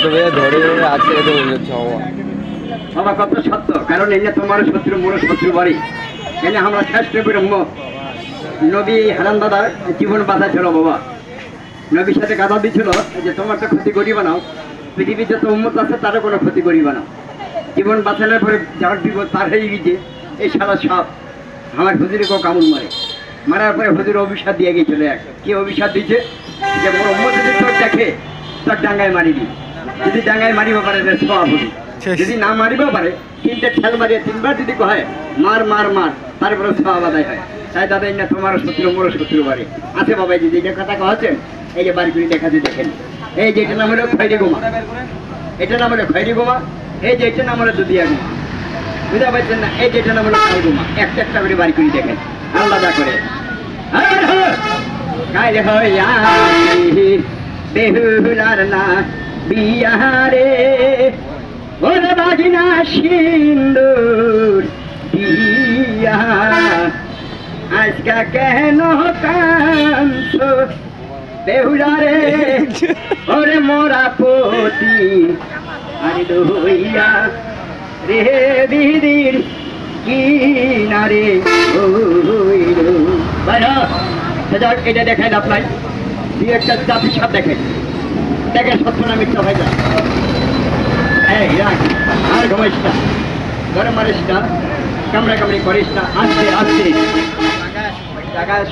ধরে আছে বাবা কত সত্য, কারণ এই যে তোমার শত্রু মোর শত্রু বাড়ি, এনে আমরা শ্রেষ্ঠ ব্রহ্ম নবী হারান দাদার জীবন বাধা ছিল বাবা। নবীর সাথে কথা দিচ্ছিল যে তোমার তো ক্ষতি করিবা না, পৃথিবীতে তো উন্মত আছে তারও কোনো ক্ষতি করিবা না। জীবন বাঁচানোর পরে যার বিপদ পার হয়ে গেছে, এই সারা সব আমার হুজুরে কেউ কামড় মারে, মারার পরে হুজুর অভিশাপ দিয়ে গিয়েছিল। এক কি অভিশাপ দিচ্ছে যে মোর উম্মত যদি তোর দেখে তোর ডাঙ্গায় মারিবি, যদি ডাঙ্গায় মারিব পারে সব হবি, যদি না মারিব পারে তিনটে ঠেল মারিয়ে তিনবার যদি কয় মার মার মার, তারপরে সব আদায় হয়। তাই দাদা না তোমার শত্রু মোর শত্রু বাড়ি আছে বাবা। যদি যে কথা কছেন এই যে বাড়ি করে দেখা দিয়ে দেখেন, এই যে এটা নাম হলো খৈরি গোমা, এটা নাম হলো খৈরি গোমা, এই যে এটা নাম হলো দুধিয়া গোমা, বুঝতে পারছেন না? এই যেটা নাম হলো খাই গোমা, একটা একটা করে বাড়ি করে দেখেন আলাদা করে। কাল হইয়া বেহুলার না বিয়ারে ওরে বাজিনা সিন্দুর দিয়া, আজকা কেন কাঁদছ বেহুলারে ওরে মোরা পতি আরে দইয়া রে দিদির কিনারে হইল। এটা দেখায় আপনার দিয়ে একটা জাতির সাপ দেখেন, দেখেন সত্য না মিথ্যা ভাই যায়। আর ঘুমাইস না, গরম মারিস না, কামড়া কামড়ি করিস না, আসতে আসতে জায়গায়